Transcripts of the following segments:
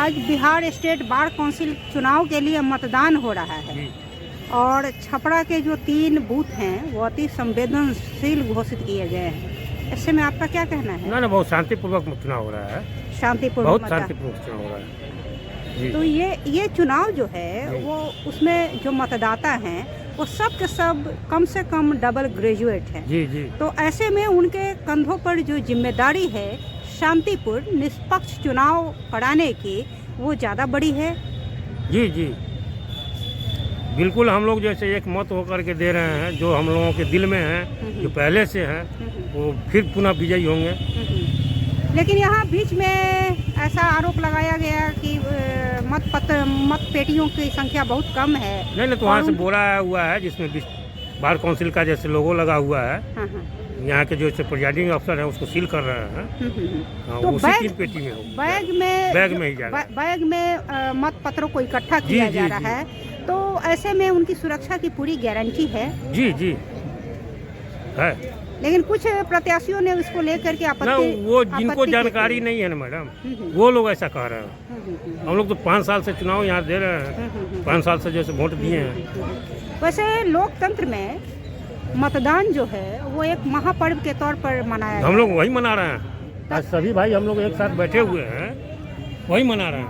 आज Bihar state bar council चुनाव के लिए मतदान हो रहा है और छपरा के जो 3 बूथ हैं वो अति संवेदनशील घोषित किए गए हैं। ऐसे में आपका क्या कहना है? ना बहुत शांतिपूर्वक चुनाव हो रहा है, शांतिपूर्वक, बहुत शांतिपूर्वक चुनाव हो रहा है जी। तो ये चुनाव जो है वो उसमें जो मतदाता हैं वो सब के सब कम से कम डबल ग्रेजुएट हैं जी जी। तो ऐसे में उनके कंधों पर जो जिम्मेदारी है शांतिपूर्ण निष्पक्ष चुनाव कराने की वो ज़्यादा बड़ी है। जी जी बिल्कुल, हम लोग जैसे एक मत होकर के दे रहे हैं, जो हम लोगों के दिल में है, जो पहले से हैं, वो फिर पुनः विजयी होंगे। लेकिन यहाँ बीच में ऐसा आरोप लगाया गया कि मत पेटियों की संख्या बहुत कम है। नहीं तो वहाँ से बोला हुआ है जिसमें बार काउंसिल का जैसे लोगो लगा हुआ है। यहाँ के जो प्रिजाइडिंग अफसर हैं उसको सील कर रहे हैं। तो उसी 3 पेटी में हो, बैग में ही जा रहा है। बैग में मत पत्रों को इकट्ठा किया जा रहा है, तो ऐसे में उनकी सुरक्षा की पूरी गारंटी है। जी जी है। लेकिन कुछ प्रत्याशियों ने उसको लेकर के आपत्ति, वो जिनको जानकारी नहीं है ना मैडम, वो लोग ऐसा कह रहे हैं। हम लोग तो 5 साल से चुनाव यहाँ दे रहे हैं, 5 साल से जैसे वोट दिए हैं। वैसे लोकतंत्र में मतदान जो है वो एक महापर्व के तौर पर मनाया, हम लोग वही मना रहे हैं। आज सभी भाई हम लोग एक साथ बैठे हुए हैं, वही मना रहे हैं।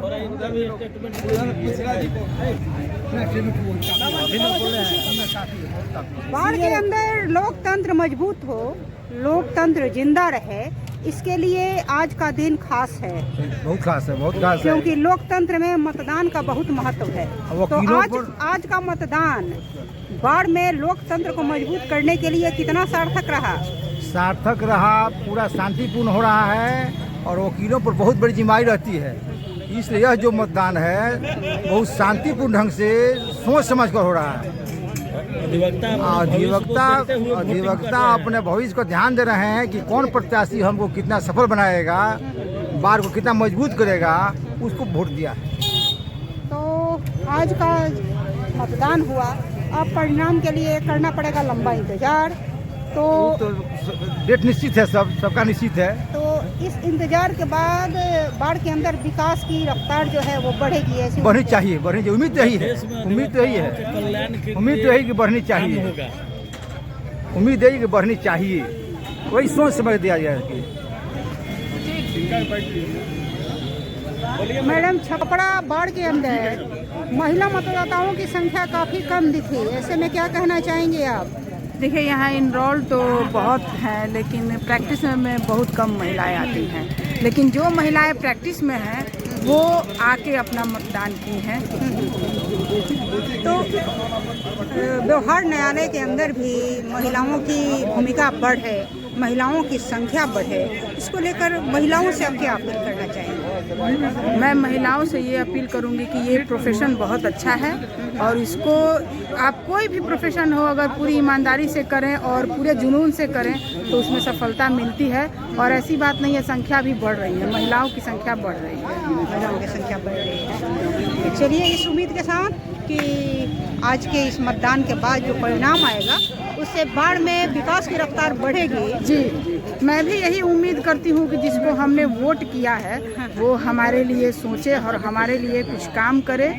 बाढ़ के अंदर लोकतंत्र मजबूत हो, लोकतंत्र जिंदा रहे, इसके लिए आज का दिन खास है, बहुत खास है, बहुत खास है, क्योंकि लोकतंत्र में मतदान का बहुत महत्व है। तो आज का मतदान बाढ़ में लोकतंत्र को मजबूत करने के लिए कितना सार्थक रहा? सार्थक रहा, पूरा शांतिपूर्ण हो रहा है और वकीलों पर बहुत बड़ी जिम्मेदारी रहती है। इसलिए यह जो मतदान है बहुत शांतिपूर्ण ढंग से सोच समझ कर हो रहा है। अधिवक्ता अपने भविष्य को ध्यान दे रहे हैं कि कौन प्रत्याशी हमको कितना सफल बनाएगा, बार को कितना मजबूत करेगा, उसको वोट दिया। तो आज का मतदान हुआ, अब परिणाम के लिए करना पड़ेगा लंबा इंतजार। तो डेट निश्चित है, सबका निश्चित है। तो इस इंतजार के बाद बाढ़ के अंदर विकास की रफ्तार जो है वो बढ़ेगी, ऐसी बढ़नी चाहिए, उम्मीद यही है, उम्मीद यही है, उम्मीद यही कि बढ़नी चाहिए, उम्मीद यही कि बढ़नी चाहिए, वही सोच समझ दिया जाए। मैडम, छपरा बाढ़ के अंदर महिला मतदाताओं की संख्या काफी कम दिखी, ऐसे में क्या कहना चाहेंगे आप? देखिए, यहाँ इनरोल तो बहुत है, लेकिन प्रैक्टिस में बहुत कम महिलाएं आती हैं। लेकिन जो महिलाएं प्रैक्टिस में हैं वो आके अपना मतदान की हैं। तो व्यवहार न्यायालय के अंदर भी महिलाओं की भूमिका बढ़े, महिलाओं की संख्या बढ़े, इसको लेकर महिलाओं से आप क्या अपील करना चाहेंगे? मैं महिलाओं से ये अपील करूंगी कि ये प्रोफेशन बहुत अच्छा है और इसको आप कोई भी प्रोफेशन हो, अगर पूरी ईमानदारी से करें और पूरे जुनून से करें तो उसमें सफलता मिलती है। और ऐसी बात नहीं है, संख्या भी बढ़ रही है, महिलाओं की संख्या बढ़ रही है, महिलाओं की संख्या बढ़ रही है। चलिए, इस उम्मीद के साथ कि आज के इस मतदान के बाद जो परिणाम आएगा उससे बाढ़ में विकास की रफ्तार बढ़ेगी। जी, मैं भी यही उम्मीद करती हूँ कि जिसको हमने वोट किया है वो हमारे लिए सोचे और हमारे लिए कुछ काम करे।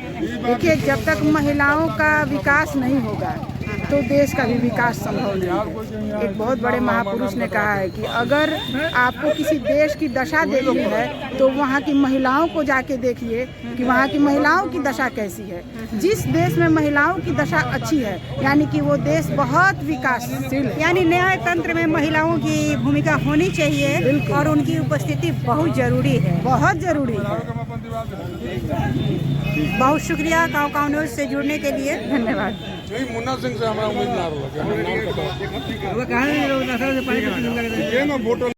देखिए, जब तक महिलाओं का विकास नहीं होगा तो देश का भी विकास संभव नहीं है। एक बहुत बड़े महापुरुष ने कहा है कि अगर आपको किसी देश की दशा देखनी है तो वहाँ की महिलाओं को जाके देखिए कि वहाँ की महिलाओं की दशा कैसी है। जिस देश में महिलाओं की दशा अच्छी है यानी कि वो देश बहुत विकासशील है। यानी न्याय तंत्र में महिलाओं की भूमिका होनी चाहिए और उनकी उपस्थिति बहुत जरूरी है, बहुत जरूरी है। बहुत शुक्रिया काव न्यूज़ से जुड़ने के लिए, धन्यवाद। मुन्ना सिंह से हमारा उम्मीद ना